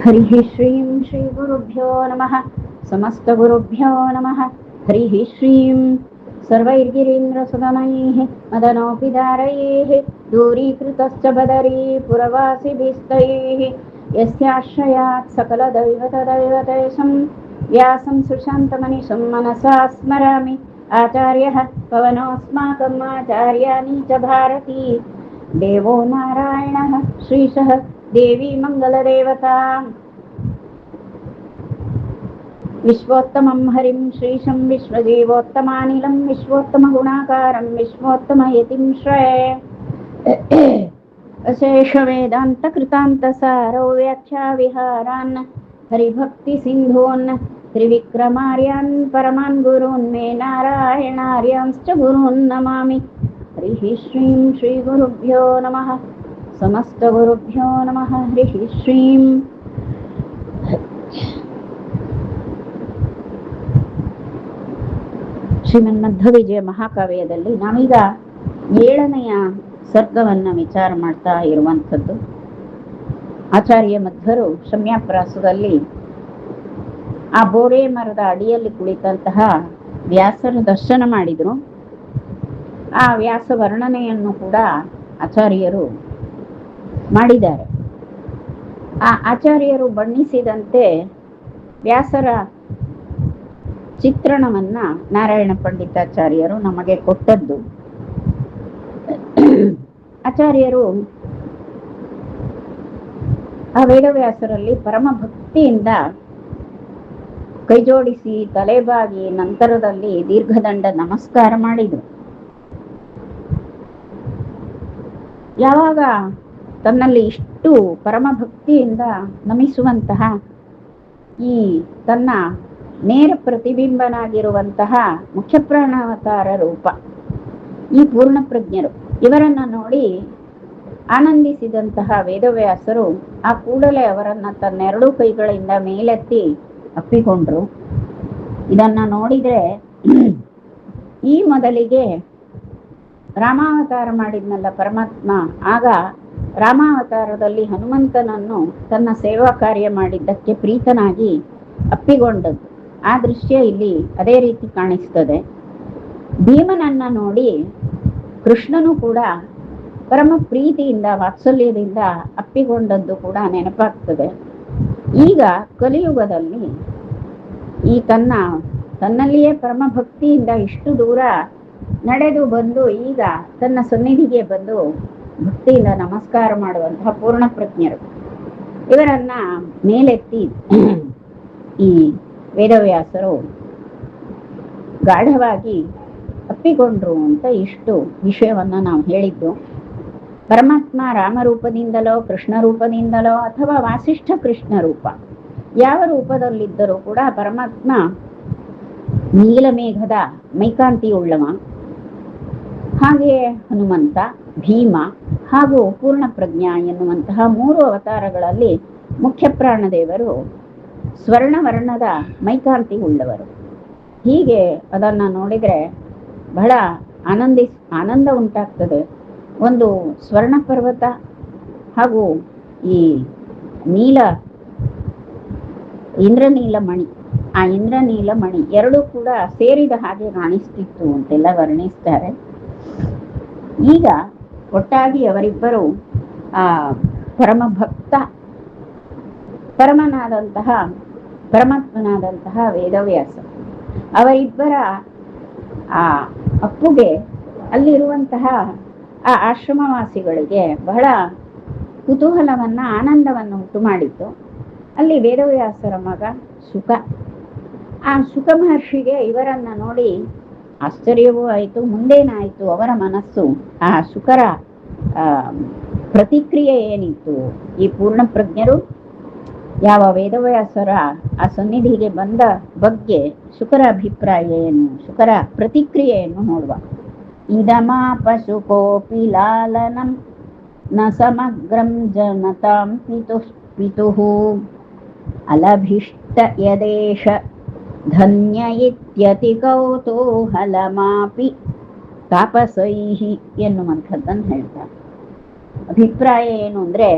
हरिः श्रीं श्रीगुरुभ्यो नमः समस्तगुरुभ्यो नमः हरिः श्रीं सर्वैर्गिरीन्द्रसुगमैः मदनोऽपि दारैः दूरीकृतश्च बदरी पुरवासिभिस्तैः यस्याश्रयात् सकलदैवतदैवतेशं व्यासं सुशान्तमनिशं मनसा स्मरामि आचार्यः पवनोऽस्माकम् आचार्याणि च भारती देवो नारायणः श्रीशः देवी मंगलदेवता विश्वोत्तमं हरिं श्रीशं विश्वजीवोत्तमानिलं विश्वोत्तमगुणाकारं विश्वोत्तमयतिं श्रये अशेषवेदान्तकृतान्तसारो व्याख्याविहारान् हरिभक्तिसिन्धून् त्रिविक्रमार्यान् परमान् गुरून् मे नारायणार्यांश्च गुरून् नमामि हरिः श्रीं श्रीगुरुभ्यो नमः समस्तगुरुभ्यो नमः हरिः श्रीं ಶ್ರೀಮನ್ಮಧ್ವವಿಜಯ ಮಹಾಕಾವ್ಯದಲ್ಲಿ ನಾವೀಗ 7ನೆಯ ಸರ್ಗವನ್ನು ವಿಚಾರ ಮಾಡ್ತಾ ಇರುವಂಥದ್ದು. ಆಚಾರ್ಯ ಮಧ್ವರು ಶಮ್ಯಾಪ್ರಾಸದಲ್ಲಿ ಆ ಬೋರೆ ಮರದ ಅಡಿಯಲ್ಲಿ ಕುಳಿತಂತಹ ವ್ಯಾಸರ ದರ್ಶನ ಮಾಡಿದ್ರು. ಆ ವ್ಯಾಸ ವರ್ಣನೆಯನ್ನು ಕೂಡ ಆಚಾರ್ಯರು ಮಾಡಿದ್ದಾರೆ. ಆ ಆಚಾರ್ಯರು ಬಣ್ಣಿಸಿದಂತೆ ವ್ಯಾಸರ ಚಿತ್ರಣವನ್ನ ನಾರಾಯಣ ಪಂಡಿತಾಚಾರ್ಯರು ನಮಗೆ ಕೊಟ್ಟದ್ದು. ಆಚಾರ್ಯರು ಆ ವೇದವ್ಯಾಸರಲ್ಲಿ ಪರಮ ಭಕ್ತಿಯಿಂದ ಕೈಜೋಡಿಸಿ ತಲೆಬಾಗಿ ನಂತರದಲ್ಲಿ ದೀರ್ಘದಂಡ ನಮಸ್ಕಾರ ಮಾಡಿದರು. ಯಾವಾಗ ತನ್ನಲ್ಲಿ ಇಷ್ಟು ಪರಮ ಭಕ್ತಿಯಿಂದ ನಮಿಸುವಂತಹ ಈ ತನ್ನ ನೇರ ಪ್ರತಿಬಿಂಬನಾಗಿರುವಂತಹ ಮುಖ್ಯ ಪ್ರಾಣಾವತಾರ ರೂಪ ಈ ಪೂರ್ಣ ಪ್ರಜ್ಞರು ಇವರನ್ನ ನೋಡಿ ಆನಂದಿಸಿದಂತಹ ವೇದವ್ಯಾಸರು ಆ ಕೂಡಲೇ ಅವರನ್ನ ತನ್ನೆರಡೂ ಕೈಗಳಿಂದ ಮೇಲೆತ್ತಿ ಅಪ್ಪಿಕೊಂಡ್ರು. ಇದನ್ನ ನೋಡಿದ್ರೆ ಈ ಮೊದಲಿಗೆ ರಾಮಾವತಾರ ಮಾಡಿದ್ನಲ್ಲ ಪರಮಾತ್ಮ, ಆಗ ರಾಮಾವತಾರದಲ್ಲಿ ಹನುಮಂತನನ್ನು ತನ್ನ ಸೇವಾ ಕಾರ್ಯ ಮಾಡಿದ್ದಕ್ಕೆ ಪ್ರೀತನಾಗಿ ಅಪ್ಪಿಕೊಂಡದ್ದು. ಆ ದೃಶ್ಯ ಇಲ್ಲಿ ಅದೇ ರೀತಿ ಕಾಣಿಸ್ತದೆ. ಭೀಮನನ್ನ ನೋಡಿ ಕೃಷ್ಣನು ಕೂಡ ಪರಮ ಪ್ರೀತಿಯಿಂದ ವಾತ್ಸಲ್ಯದಿಂದ ಅಪ್ಪಿಕೊಂಡದ್ದು ಕೂಡ ನೆನಪಾಗ್ತದೆ. ಈಗ ಕಲಿಯುಗದಲ್ಲಿ ಈ ತನ್ನಲ್ಲಿಯೇ ಪರಮ ಭಕ್ತಿಯಿಂದ ಇಷ್ಟು ದೂರ ನಡೆದು ಬಂದು ಈಗ ತನ್ನ ಸನ್ನಿಧಿಗೆ ಬಂದು ಭಕ್ತಿಯಿಂದ ನಮಸ್ಕಾರ ಮಾಡುವಂತಹ ಪೂರ್ಣ ಪ್ರಜ್ಞರು ಇವರನ್ನ ಮೇಲೆತ್ತಿ ಈ ವೇದವ್ಯಾಸರು ಗಾಢವಾಗಿ ಅಪ್ಪಿಕೊಂಡ್ರು ಅಂತ ಇಷ್ಟು ವಿಷಯವನ್ನ ನಾವು ಹೇಳಿದ್ದು. ಪರಮಾತ್ಮ ರಾಮರೂಪದಿಂದಲೋ ಕೃಷ್ಣ ರೂಪದಿಂದಲೋ ಅಥವಾ ವಾಸಿಷ್ಠ ಕೃಷ್ಣ ರೂಪ ಯಾವ ರೂಪದಲ್ಲಿದ್ದರೂ ಕೂಡ ಪರಮಾತ್ಮ ನೀಲಮೇಘದ ಮೈಕಾಂತಿ ಉಳ್ಳವ, ಹಾಗೆಯೇ ಹನುಮಂತ, ಭೀಮ ಹಾಗೂ ಪೂರ್ಣ ಪ್ರಜ್ಞಾ ಎನ್ನುವಂತಹ 3 ಅವತಾರಗಳಲ್ಲಿ ಮುಖ್ಯ ಪ್ರಾಣದೇವರು ಸ್ವರ್ಣವರ್ಣದ ಮೈಕಾಂತಿ ಉಳ್ಳವರು. ಹೀಗೆ ಅದನ್ನ ನೋಡಿದ್ರೆ ಬಹಳ ಆನಂದ ಉಂಟಾಗ್ತದೆ. ಒಂದು ಸ್ವರ್ಣ ಪರ್ವತ ಹಾಗೂ ಈ ಇಂದ್ರನೀಲ ಮಣಿ, ಆ ಇಂದ್ರನೀಲ ಮಣಿ ಎರಡೂ ಕೂಡ ಸೇರಿದ ಹಾಗೆ ಕಾಣಿಸ್ತಿತ್ತು ಅಂತೆಲ್ಲ ವರ್ಣಿಸ್ತಾರೆ. ಈಗ ಒಟ್ಟಾಗಿ ಅವರಿಬ್ಬರು ಆ ಪರಮ ಭಕ್ತ ಪರಮಾತ್ಮನಾದಂತಹ ವೇದವ್ಯಾಸ ಅವರಿಬ್ಬರ ಆ ಅಪ್ಪುಗೆ ಅಲ್ಲಿರುವಂತಹ ಆ ಆಶ್ರಮವಾಸಿಗಳಿಗೆ ಬಹಳ ಕುತೂಹಲವನ್ನ ಆನಂದವನ್ನು ಉಂಟು ಮಾಡಿತ್ತು. ಅಲ್ಲಿ ವೇದವ್ಯಾಸರ ಮಗ ಸುಖ, ಆ ಸುಖ ಮಹರ್ಷಿಗೆ ಇವರನ್ನ ನೋಡಿ ಆಶ್ಚರ್ಯವೂ ಆಯಿತು. ಮುಂದೇನಾಯಿತು ಅವರ ಮನಸ್ಸು ಆ ಸುಖರ ಪ್ರತಿಕ್ರಿಯೆ ಏನಿತ್ತು, ಈ ಪೂರ್ಣ ಪ್ರಜ್ಞರು ಯಾವ ವೇದವ್ಯಾಸರ ಆ ಸನ್ನಿಧಿಗೆ ಬಂದ ಬಗ್ಗೆ ಶುಕರ ಅಭಿಪ್ರಾಯ ಏನು, ಶುಕರ ಪ್ರತಿಕ್ರಿಯೆಯನ್ನು ನೋಡುವ. ಇದಮಾಪಶುಕೋಪಿ ಲಾಲನಂ ನ ಸಮಗ್ರಂ ಜನತಾಂ ಪಿತುಃ ಅಲಭಿಷ್ಟ ಯದೇಶ ಧನ್ಯ ಇತ್ಯತಿ ಕೌತೂಹಲಮಾಪಿ ತಾಪಸೈಹಿ ಎನ್ನುವಂಥದ್ದನ್ನು ಹೇಳ್ತಾರೆ. ಅಭಿಪ್ರಾಯ ಏನು ಅಂದ್ರೆ,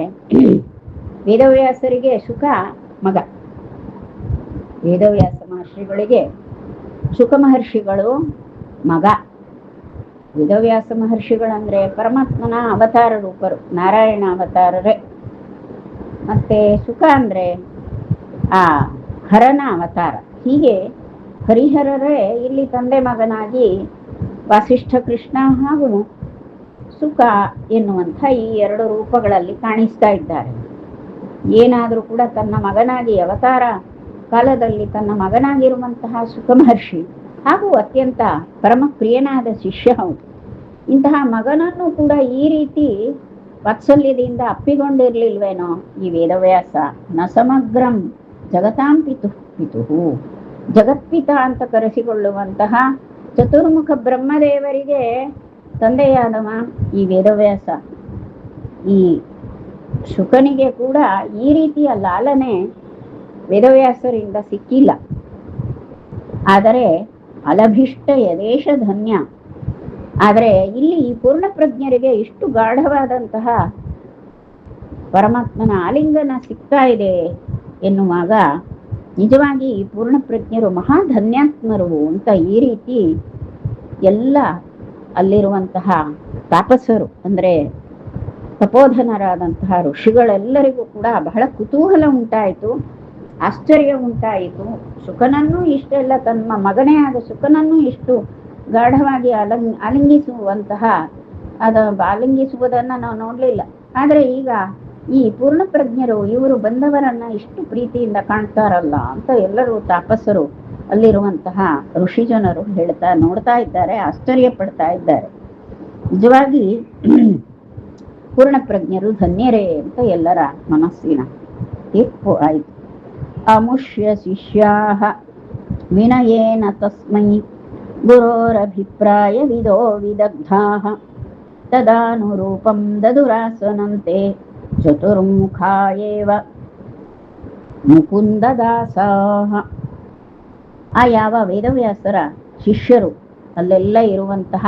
ವೇದವ್ಯಾಸರಿಗೆ ಶುಕ ಮಗ. ವೇದವ್ಯಾಸ ಮಹರ್ಷಿಗಳಿಗೆ ಶುಕ ಮಹರ್ಷಿಗಳು ಮಗ. ವೇದವ್ಯಾಸ ಮಹರ್ಷಿಗಳಂದ್ರೆ ಪರಮಾತ್ಮನ ಅವತಾರ ರೂಪರು, ನಾರಾಯಣ ಅವತಾರರೇ. ಮತ್ತೆ ಶುಕ ಅಂದ್ರೆ ಆ ಹರನ ಅವತಾರ. ಹೀಗೆ ಹರಿಹರರೇ ಇಲ್ಲಿ ತಂದೆ ಮಗನಾಗಿ ವಾಸಿಷ್ಠ ಕೃಷ್ಣ ಹಾಗೂ ಸುಖ ಎನ್ನುವಂಥ ಈ ಎರಡು ರೂಪಗಳಲ್ಲಿ ಕಾಣಿಸ್ತಾ ಇದ್ದಾರೆ. ಏನಾದರೂ ಕೂಡ ತನ್ನ ಮಗನಾಗಿ ಅವತಾರ ಕಾಲದಲ್ಲಿ ತನ್ನ ಮಗನಾಗಿರುವಂತಹ ಸುಖ ಮಹರ್ಷಿ ಹಾಗೂ ಅತ್ಯಂತ ಪರಮ ಪ್ರಿಯನಾದ ಶಿಷ್ಯ ಹೌದು. ಇಂತಹ ಮಗನನ್ನು ಕೂಡ ಈ ರೀತಿ ವಾತ್ಸಲ್ಯದಿಂದ ಅಪ್ಪಿಕೊಂಡಿರ್ಲಿಲ್ವೇನೋ ಈ ವೇದವ್ಯಾಸ. ನ ಸಮಗ್ರಂ ಜಗತಾಂ ಪಿತುಃ, ಜಗತ್ಪಿತ ಅಂತ ಕರೆಸಿಕೊಳ್ಳುವಂತಹ ಚತುರ್ಮುಖ ಬ್ರಹ್ಮದೇವರಿಗೆ ತಂದೆಯಾದವ ಈ ವೇದವ್ಯಾಸ. ಈ ಶುಕನಿಗೆ ಕೂಡ ಈ ರೀತಿಯ ಲಾಲನೆ ವೇದವ್ಯಾಸರಿಂದ ಸಿಕ್ಕಿಲ್ಲ. ಆದರೆ ಅಲಭಿಷ್ಟ ಯದೇಶ ಧನ್ಯ. ಆದರೆ ಇಲ್ಲಿ ಈ ಪೂರ್ಣ ಪ್ರಜ್ಞರಿಗೆ ಇಷ್ಟು ಗಾಢವಾದಂತಹ ಪರಮಾತ್ಮನ ಆಲಿಂಗನ ಸಿಗ್ತಾ ಇದೆ ಎನ್ನುವಾಗ ನಿಜವಾಗಿ ಈ ಪೂರ್ಣ ಪ್ರಜ್ಞರು ಮಹಾಧನ್ಯಾತ್ಮರು ಅಂತ ಈ ರೀತಿ ಎಲ್ಲ ಅಲ್ಲಿರುವಂತಹ ತಾಪಸರು ಅಂದ್ರೆ ತಪೋಧನರಾದಂತಹ ಋಷಿಗಳೆಲ್ಲರಿಗೂ ಕೂಡ ಬಹಳ ಕುತೂಹಲ ಉಂಟಾಯಿತು, ಆಶ್ಚರ್ಯ ಉಂಟಾಯಿತು. ಶುಕನನ್ನು ಇಷ್ಟೆಲ್ಲ ತನ್ನ ಮಗನೇ ಆದ ಶುಕನನ್ನು ಇಷ್ಟು ಗಾಢವಾಗಿ ಆಲಿಂಗಿಸುವಂತಹ ಆಲಿಂಗಿಸುವುದನ್ನ ನಾವು ನೋಡ್ಲಿಲ್ಲ. ಆದರೆ ಈಗ ಈ ಪೂರ್ಣ ಪ್ರಜ್ಞರು ಇವರು ಬಂದವರನ್ನ ಇಷ್ಟು ಪ್ರೀತಿಯಿಂದ ಕಾಣ್ತಾರಲ್ಲ ಅಂತ ಎಲ್ಲರೂ ತಾಪಸರು ಅಲ್ಲಿರುವಂತಹ ಋಷಿ ಜನರು ನೋಡ್ತಾ ಇದ್ದಾರೆ, ಆಶ್ಚರ್ಯ ಪಡ್ತಾ ಇದ್ದಾರೆ. ನಿಜವಾಗಿ ಪೂರ್ಣ ಪ್ರಜ್ಞರು ಧನ್ಯರೇ ಅಂತ ಎಲ್ಲರ ಮನಸ್ಸಿನ ತೀರ್ಪು ಆಯಿತು. ಅಮುಷ್ಯ ಶಿಷ್ಯಾಹ ವಿನಯೇನ ತಸ್ಮೈ ಗುರೋರಭಿಪ್ರಾಯ ವಿದೋ ವಿದಗ್ಧಾಃ ತದಾನುರೂಪಂ ದದುರಾಸನಂತೆ ಚತುರ್ಮುಖಾಯೇವ ಮುಕುಂದದಾಸಾಃ. ಆ ಯಾವ ವೇದವ್ಯಾಸರ ಶಿಷ್ಯರು ಅಲ್ಲೆಲ್ಲ ಇರುವಂತಹ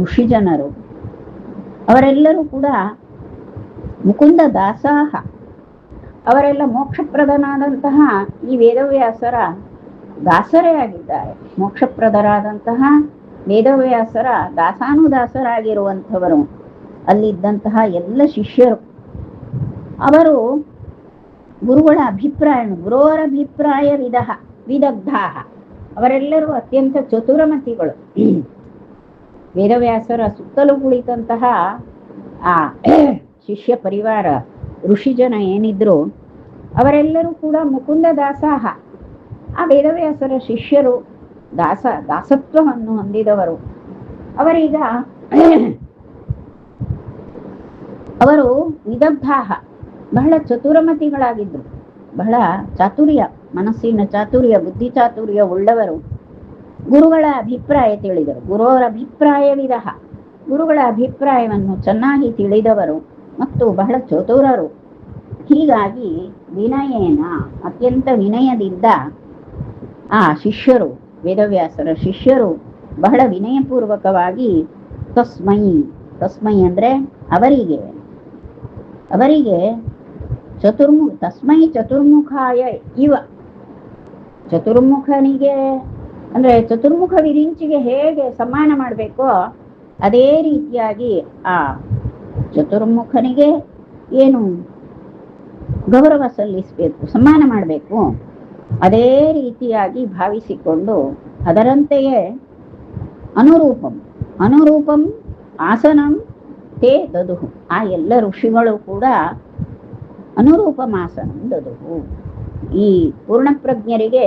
ಋಷಿ ಜನರು ಅವರೆಲ್ಲರೂ ಕೂಡ ಮುಕುಂದ ದಾಸಾಹ, ಅವರೆಲ್ಲ ಮೋಕ್ಷಪ್ರದನಾದಂತಹ ಈ ವೇದವ್ಯಾಸರ ದಾಸರೇ ಆಗಿದ್ದಾರೆ. ಮೋಕ್ಷಪ್ರದರಾದಂತಹ ವೇದವ್ಯಾಸರ ದಾಸಾನುದಾಸರಾಗಿರುವಂಥವರು ಅಲ್ಲಿದ್ದಂತಹ ಎಲ್ಲ ಶಿಷ್ಯರು. ಅವರು ಗುರುಗಳ ಗುರೋರಭಿಪ್ರಾಯ ವಿದಗ್ಧಾಹ, ಅವರೆಲ್ಲರೂ ಅತ್ಯಂತ ಚತುರಮತಿಗಳು. ವೇದವ್ಯಾಸರ ಸುತ್ತಲೂ ಕುಳಿತಂತಹ ಆ ಶಿಷ್ಯ ಪರಿವಾರ ಋಷಿ ಜನ ಏನಿದ್ರು ಅವರೆಲ್ಲರೂ ಕೂಡ ಮುಕುಂದ ದಾಸಾಹ. ಆ ವೇದವ್ಯಾಸರ ಶಿಷ್ಯರು ದಾಸತ್ವವನ್ನು ಹೊಂದಿದವರು. ಅವರೀಗ ಅವರು ವಿದಗ್ಧಾಹ, ಬಹಳ ಚತುರಮತಿಗಳಾಗಿದ್ರು, ಬಹಳ ಚಾತುರ್ಯ, ಮನಸ್ಸಿನ ಚಾತುರ್ಯ, ಬುದ್ಧಿ ಚಾತುರ್ಯ ಉಳ್ಳವರು. ಗುರುಗಳ ಅಭಿಪ್ರಾಯ ತಿಳಿದರು. ಗುರುವರ ಅಭಿಪ್ರಾಯವಿದ, ಗುರುಗಳ ಅಭಿಪ್ರಾಯವನ್ನು ಚೆನ್ನಾಗಿ ತಿಳಿದವರು ಮತ್ತು ಬಹಳ ಚತುರರು. ಹೀಗಾಗಿ ವಿನಯೇನ, ಅತ್ಯಂತ ವಿನಯದಿಂದ ಆ ಶಿಷ್ಯರು, ವೇದವ್ಯಾಸರ ಶಿಷ್ಯರು ಬಹಳ ವಿನಯಪೂರ್ವಕವಾಗಿ ತಸ್ಮೈ ಅಂದ್ರೆ ಅವರಿಗೆ ತಸ್ಮೈ ಚತುರ್ಮುಖಾಯ ಇವ, ಚತುರ್ಮುಖನಿಗೆ ಅಂದ್ರೆ ಚತುರ್ಮುಖ ವಿರಿಂಚಿಗೆ ಹೇಗೆ ಸಮ್ಮಾನ ಮಾಡಬೇಕೋ ಅದೇ ರೀತಿಯಾಗಿ ಆ ಚತುರ್ಮುಖನಿಗೆ ಏನು ಗೌರವ ಸಲ್ಲಿಸಬೇಕು, ಸಮ್ಮಾನ ಮಾಡಬೇಕು, ಅದೇ ರೀತಿಯಾಗಿ ಭಾವಿಸಿಕೊಂಡು ಅದರಂತೆಯೇ ಅನುರೂಪಂ ಆಸನಂ ತೇ ದದುಹು, ಆ ಎಲ್ಲ ಋಷಿಗಳು ಕೂಡ ಅನುರೂಪಂ ಆಸನಂ ದದುಹು, ಈ ಪೂರ್ಣಪ್ರಜ್ಞರಿಗೆ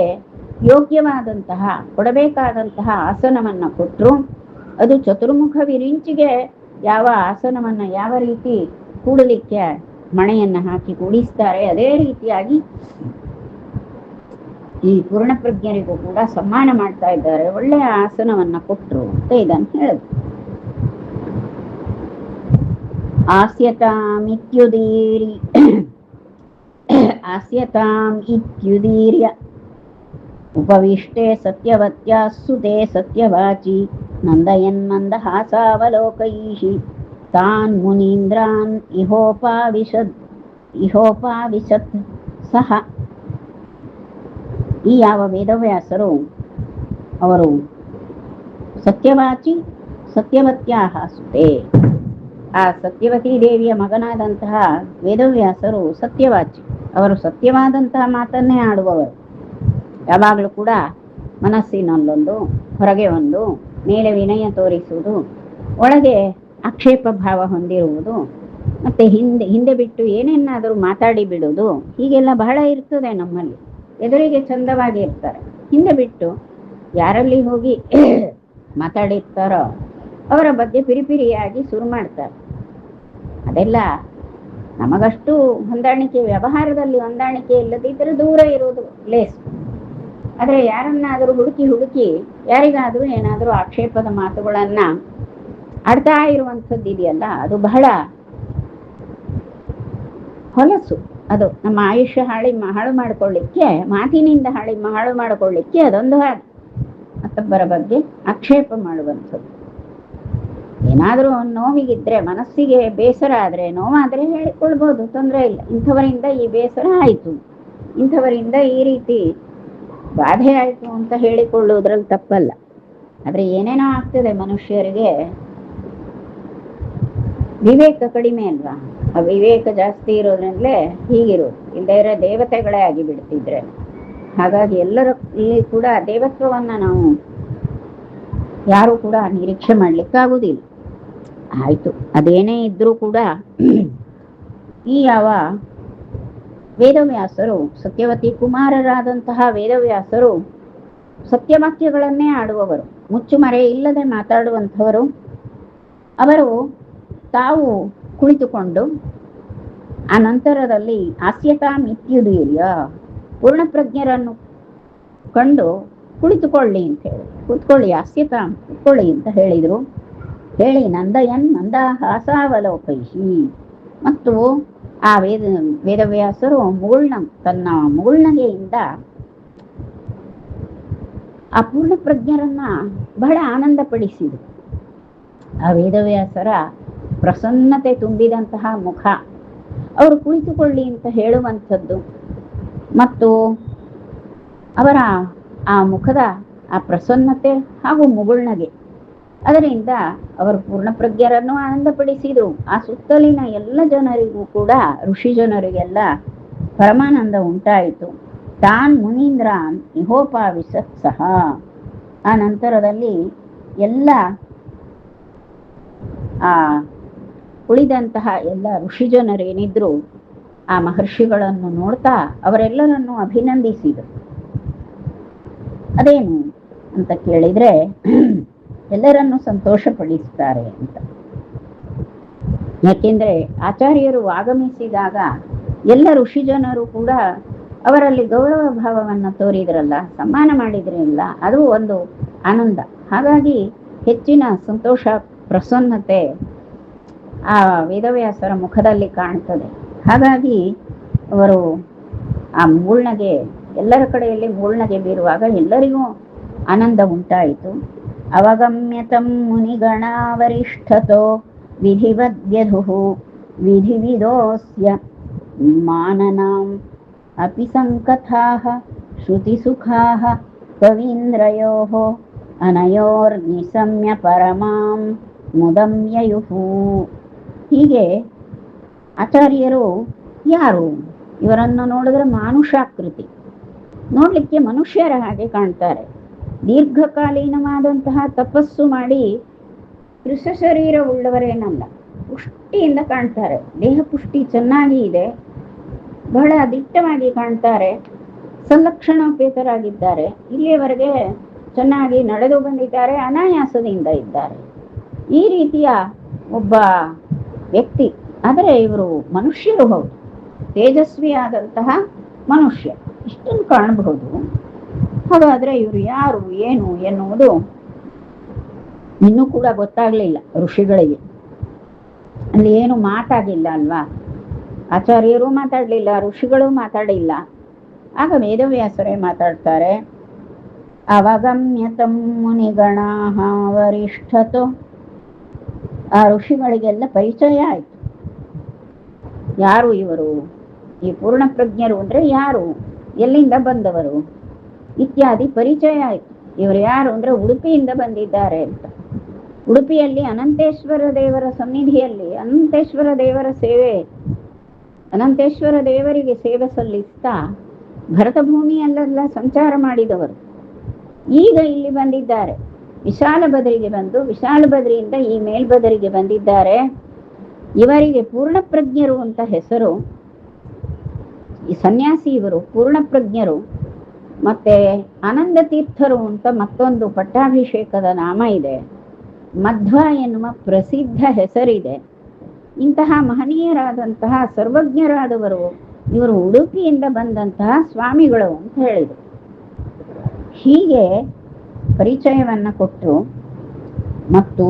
ಯೋಗ್ಯವಾದಂತಹ ಕೊಡಬೇಕಾದಂತಹ ಆಸನವನ್ನ ಕೊಟ್ಟರು. ಅದು ಚತುರ್ಮುಖ ವಿರಿಂಚಿಗೆ ಯಾವ ಆಸನವನ್ನ ಯಾವ ರೀತಿ ಕೂಡಲಿಕ್ಕೆ ಮಣೆಯನ್ನ ಹಾಕಿ ಕೂಡಿಸ್ತಾರೆ ಅದೇ ರೀತಿಯಾಗಿ ಈ ಪೂರ್ಣಪ್ರಜ್ಞರಿಗೂ ಕೂಡ ಸಮ್ಮಾನ ಮಾಡ್ತಾ ಇದ್ದಾರೆ, ಒಳ್ಳೆಯ ಆಸನವನ್ನ ಕೊಟ್ಟರು ಅಂತ ಇದನ್ನು ಹೇಳಿದ್ರು. ಆಸ್ಯತಾಂ ಇತ್ಯುದೀರ್ಯ ಉಪವಿಷ್ಟೆ ಸತ್ಯವತ್ಯಾಸುತೆ ಸತ್ಯವಾಚಿ ನಂದಯನ್ಮಂದಹಾಸಾವಲೋಕೈಷಿ ತಾನ್ ಮುನೀಂದ್ರಾನ್ ಇಹೋಪಾವಿಶದ್ ಇಹೋಪಾವಿಶತ್ ಸಹ. ಈ ಯಾವ ವೇದವ್ಯಾಸರು ಅವರು ಸತ್ಯವಾಚಿ ಸತ್ಯವತ್ಯಾಹ ಸುತೆ, ಆ ಸತ್ಯವತಿ ದೇವಿಯ ಮಗನಾದಂತಹ ವೇದವ್ಯಾಸರು ಸತ್ಯವಾಚಿ, ಅವರು ಸತ್ಯವಾದಂತಹ ಮಾತನ್ನೇ ಆಡುವವರು. ಯಾವಾಗಲೂ ಕೂಡ ಮನಸ್ಸಿನಲ್ಲೊಂದು ಹೊರಗೆ ಒಂದು, ಮೇಲೆ ವಿನಯ ತೋರಿಸುವುದು, ಒಳಗೆ ಆಕ್ಷೇಪ ಭಾವ ಹೊಂದಿರುವುದು, ಮತ್ತೆ ಹಿಂದೆ ಹಿಂದೆ ಬಿಟ್ಟು ಏನೇನಾದರೂ ಮಾತಾಡಿ ಬಿಡುವುದು, ಹೀಗೆಲ್ಲ ಬಹಳ ಇರ್ತದೆ ನಮ್ಮಲ್ಲಿ. ಎದುರಿಗೆ ಚಂದವಾಗಿ ಇರ್ತಾರೆ, ಹಿಂದೆ ಬಿಟ್ಟು ಯಾರಲ್ಲಿ ಹೋಗಿ ಮಾತಾಡಿರ್ತಾರೋ ಅವರ ಬಗ್ಗೆ ಪಿರಿಪಿರಿಯಾಗಿ ಶುರು ಮಾಡ್ತಾರೆ. ಅದೆಲ್ಲ ನಮಗಷ್ಟು ಹೊಂದಾಣಿಕೆ, ವ್ಯವಹಾರದಲ್ಲಿ ಹೊಂದಾಣಿಕೆ ಇಲ್ಲದಿದ್ದರೆ ದೂರ ಇರುವುದು ಲೇಸ್. ಆದರೆ ಯಾರನ್ನಾದರೂ ಹುಡುಕಿ ಹುಡುಕಿ ಯಾರಿಗಾದರೂ ಏನಾದರೂ ಆಕ್ಷೇಪದ ಮಾತುಗಳನ್ನ ಆಡ್ತಾ ಇರುವಂಥದ್ದು ಇದೆಯಲ್ಲ, ಅದು ಬಹಳ ಹೊಲಸು. ಅದು ನಮ್ಮ ಆಯುಷ್ಯ ಹಾಳು ಮಾಡಿಕೊಳ್ಳಿಕ್ಕೆ, ಮಾತಿನಿಂದ ಹಾಳು ಮಾಡಿಕೊಳ್ಳಿಕ್ಕೆ ಅದೊಂದು ಹಾಗೆ. ಮತ್ತೊಬ್ಬರ ಬಗ್ಗೆ ಆಕ್ಷೇಪ ಮಾಡುವಂಥದ್ದು. ಏನಾದರೂ ನೋವಿಗಿದ್ರೆ, ಮನಸ್ಸಿಗೆ ಬೇಸರ ಆದರೆ, ನೋವಾದರೆ ಹೇಳಿಕೊಳ್ಬೋದು, ತೊಂದರೆ ಇಲ್ಲ. ಇಂಥವರಿಂದ ಈ ಬೇಸರ ಆಯಿತು, ಇಂಥವರಿಂದ ಈ ರೀತಿ ಬಾಧೆ ಆಯಿತು ಅಂತ ಹೇಳಿಕೊಳ್ಳುವುದ್ರಲ್ಲಿ ತಪ್ಪಲ್ಲ. ಆದರೆ ಏನೇನೋ ಆಗ್ತದೆ ಮನುಷ್ಯರಿಗೆ, ವಿವೇಕ ಕಡಿಮೆ ಅಲ್ವಾ? ಆ ವಿವೇಕ ಜಾಸ್ತಿ ಇರೋದ್ರಿಂದಲೇ ಹೀಗಿರೋದು. ಇಲ್ಲದೇ ದೇವತೆಗಳೇ ಆಗಿ ಬಿಡ್ತಿದ್ರೆ. ಹಾಗಾಗಿ ಎಲ್ಲರಲ್ಲಿ ಕೂಡ ದೇವತ್ವವನ್ನ ನಾವು ಯಾರು ಕೂಡ ನಿರೀಕ್ಷೆ ಮಾಡ್ಲಿಕ್ಕಾಗುವುದಿಲ್ಲ. ಆಯ್ತು, ಅದೇನೇ ಇದ್ರೂ ಕೂಡ ಈ ಯಾವ ವೇದವ್ಯಾಸರು, ಸತ್ಯವತಿ ಕುಮಾರರಾದಂತಹ ವೇದವ್ಯಾಸರು ಸತ್ಯವಾಕ್ಯಗಳನ್ನೇ ಆಡುವವರು, ಮುಚ್ಚುಮರೆ ಇಲ್ಲದೆ ಮಾತಾಡುವಂಥವರು. ಅವರು ತಾವು ಕುಳಿತುಕೊಂಡು ಆ ನಂತರದಲ್ಲಿ ಆಸ್ಯತಾ ಮಿತ್ಯುದೀರ್ಯ, ಪೂರ್ಣಪ್ರಜ್ಞರನ್ನು ಕಂಡು ಕುಳಿತುಕೊಳ್ಳಿ ಅಂತ ಹೇಳಿ, ಕೂತ್ಕೊಳ್ಳಿ ಆಸ್ಯತಾ ಕೂತ್ಕೊಳ್ಳಿ ಅಂತ ಹೇಳಿದರು. ಹೇಳಿ ನಂದಯನ್ ನಂದಾಹಾಸಾವಲೋಕೈಹಿ, ಮತ್ತು ಆ ವೇದವ್ಯಾಸರು ತನ್ನ ಮುಗುಳ್ನಗೆಯಿಂದ ಆ ಪೂರ್ಣ ಪ್ರಜ್ಞರನ್ನ ಬಹಳ ಆನಂದಪಡಿಸಿದರು. ಆ ವೇದವ್ಯಾಸರ ಪ್ರಸನ್ನತೆ ತುಂಬಿದಂತಹ ಮುಖ, ಅವರು ಕುಳಿತುಕೊಳ್ಳಿ ಅಂತ ಹೇಳುವಂಥದ್ದು, ಮತ್ತು ಅವರ ಆ ಮುಖದ ಆ ಪ್ರಸನ್ನತೆ ಹಾಗೂ ಮುಗುಳ್ನಗೆ, ಅದರಿಂದ ಅವರು ಪೂರ್ಣಪ್ರಜ್ಞರನ್ನು ಆನಂದಪಡಿಸಿದರು. ಆ ಸುತ್ತಲಿನ ಎಲ್ಲ ಜನರಿಗೂ ಕೂಡ, ಋಷಿ ಜನರಿಗೆಲ್ಲ ಪರಮಾನಂದ ಉಂಟಾಯಿತು. ತಾನ್ ಮುನೀಂದ್ರಾನ್ ಇಹೋಪಾವಿಶತ್ ಸಹ. ಆ ನಂತರದಲ್ಲಿ ಎಲ್ಲ ಆ ಉಳಿದಂತಹ ಎಲ್ಲ ಋಷಿ ಜನರೇನಿದ್ರು ಆ ಮಹರ್ಷಿಗಳನ್ನು ನೋಡ್ತಾ ಅವರೆಲ್ಲರನ್ನು ಅಭಿನಂದಿಸಿದರು. ಅದೇನು ಅಂತ ಕೇಳಿದ್ರೆ, ಎಲ್ಲರನ್ನು ಸಂತೋಷಪಡಿಸ್ತಾರೆ ಅಂತ. ಯಾಕೆಂದ್ರೆ ಆಚಾರ್ಯರು ಆಗಮಿಸಿದಾಗ ಎಲ್ಲ ಋಷಿ ಜನರು ಕೂಡ ಅವರಲ್ಲಿ ಗೌರವ ಭಾವವನ್ನು ತೋರಿದ್ರಲ್ಲ, ಸನ್ಮಾನ ಮಾಡಿದ್ರಲ್ಲ, ಅದು ಒಂದು ಆನಂದ. ಹಾಗಾಗಿ ಹೆಚ್ಚಿನ ಸಂತೋಷ, ಪ್ರಸನ್ನತೆ ಆ ವೇದವ್ಯಾಸರ ಮುಖದಲ್ಲಿ ಕಾಣ್ತದೆ. ಹಾಗಾಗಿ ಅವರು ಆ ಮುಗುಳ್ನಗೆ, ಎಲ್ಲರ ಕಡೆಯಲ್ಲಿ ಮುಗುಳ್ನಗೆ ಬೀರುವಾಗ ಎಲ್ಲರಿಗೂ ಆನಂದ ಉಂಟಾಯಿತು. ಅವಗಮ್ಯತಂ ಮುನಿಗಣಾವರಿಷ್ಠತೋ ವಿಧಿವದ್ಯಧು ವಿಧಿವಿದೋಸ್ಯ ಮಾನನಾಂ ಅಪಿ ಸಂಕಥಾಃ ಶ್ರುತಿಸುಖಾಃ ಕವೀಂದ್ರಯೋಃ ಅನಯೋರ್ನಿಸಮ್ಯ ಪರಮಾಂ ಮುದಮ್ಯಯುಹು. ಹೀಗೆ ಆಚಾರ್ಯರು ಯಾರು? ಇವರನ್ನು ನೋಡಿದ್ರೆ ಮಾನುಷಾಕೃತಿ, ನೋಡ್ಲಿಕ್ಕೆ ಮನುಷ್ಯರ ಹಾಗೆ ಕಾಣ್ತಾರೆ. ದೀರ್ಘಕಾಲೀನವಾದಂತಹ ತಪಸ್ಸು ಮಾಡಿ ಕೃಷ ಶರೀರ ಉಳ್ಳವರೇನಲ್ಲ, ಪುಷ್ಟಿಯಿಂದ ಕಾಣ್ತಾರೆ. ದೇಹ ಪುಷ್ಟಿ ಚೆನ್ನಾಗಿ ಇದೆ, ಬಹಳ ದಿಟ್ಟವಾಗಿ ಕಾಣ್ತಾರೆ, ಸಂಲಕ್ಷಣೋಪೇತರಾಗಿದ್ದಾರೆ. ಇಲ್ಲಿಯವರೆಗೆ ಚೆನ್ನಾಗಿ ನಡೆದು ಬಂದಿದ್ದಾರೆ, ಅನಾಯಾಸದಿಂದ ಇದ್ದಾರೆ. ಈ ರೀತಿಯ ಒಬ್ಬ ವ್ಯಕ್ತಿ. ಆದರೆ ಇವರು ಮನುಷ್ಯರು, ಹೌದು, ತೇಜಸ್ವಿಯಾದಂತಹ ಮನುಷ್ಯ, ಇಷ್ಟನ್ನು ಕಾಣಬಹುದು. ಹಾಗಾದ್ರೆ ಇವರು ಯಾರು ಏನು ಎನ್ನುವುದು ಇನ್ನೂ ಕೂಡ ಗೊತ್ತಾಗ್ಲಿಲ್ಲ ಋಷಿಗಳಿಗೆ. ಅಲ್ಲಿ ಏನು ಮಾತಾಗಿಲ್ಲ ಅಲ್ವಾ, ಆಚಾರ್ಯರು ಮಾತಾಡ್ಲಿಲ್ಲ, ಋಷಿಗಳು ಮಾತಾಡಿಲ್ಲ. ಆಗ ವೇದವ್ಯಾಸರೇ ಮಾತಾಡ್ತಾರೆ. ಅವಗಮ್ಯತಂ ಮುನಿಗಣಾಃ ವರಿಷ್ಠತೋ. ಆ ಋಷಿಗಳಿಗೆಲ್ಲ ಪರಿಚಯ ಆಯ್ತು, ಯಾರು ಇವರು ಈ ಪೂರ್ಣ ಪ್ರಜ್ಞರು ಅಂದ್ರೆ ಯಾರು, ಎಲ್ಲಿಂದ ಬಂದವರು ಇತ್ಯಾದಿ ಪರಿಚಯ ಆಯ್ತು. ಇವರು ಯಾರು ಅಂದ್ರೆ ಉಡುಪಿಯಿಂದ ಬಂದಿದ್ದಾರೆ ಅಂತ. ಉಡುಪಿಯಲ್ಲಿ ಅನಂತೇಶ್ವರ ದೇವರ ಸನ್ನಿಧಿಯಲ್ಲಿ ಅನಂತೇಶ್ವರ ದೇವರ ಸೇವೆ, ಅನಂತೇಶ್ವರ ದೇವರಿಗೆ ಸೇವೆ ಸಲ್ಲಿಸ್ತಾ ಭರತ ಭೂಮಿಯಲ್ಲೆಲ್ಲ ಸಂಚಾರ ಮಾಡಿದವರು ಈಗ ಇಲ್ಲಿ ಬಂದಿದ್ದಾರೆ. ವಿಶಾಲ ಬದರಿಗೆ ಬಂದು ವಿಶಾಲ ಬದರಿಯಿಂದ ಈ ಮೇಲ್ಬದರಿಗೆ ಬಂದಿದ್ದಾರೆ. ಇವರಿಗೆ ಪೂರ್ಣ ಪ್ರಜ್ಞರು ಅಂತ ಹೆಸರು. ಈ ಸನ್ಯಾಸಿ ಇವರು ಪೂರ್ಣ ಪ್ರಜ್ಞರು. ಮತ್ತೆ ಆನಂದ ತೀರ್ಥರು ಅಂತ ಮತ್ತೊಂದು ಪಟ್ಟಾಭಿಷೇಕದ ನಾಮ ಇದೆ. ಮಧ್ವ ಎನ್ನುವ ಪ್ರಸಿದ್ಧ ಹೆಸರಿದೆ. ಇಂತಹ ಮಹನೀಯರಾದಂತಹ ಸರ್ವಜ್ಞರಾದವರು ಇವರು ಉಡುಪಿಯಿಂದ ಬಂದಂತಹ ಸ್ವಾಮಿಗಳು ಅಂತ ಹೇಳಿದರು. ಹೀಗೆ ಪರಿಚಯವನ್ನ ಕೊಟ್ಟರು. ಮತ್ತು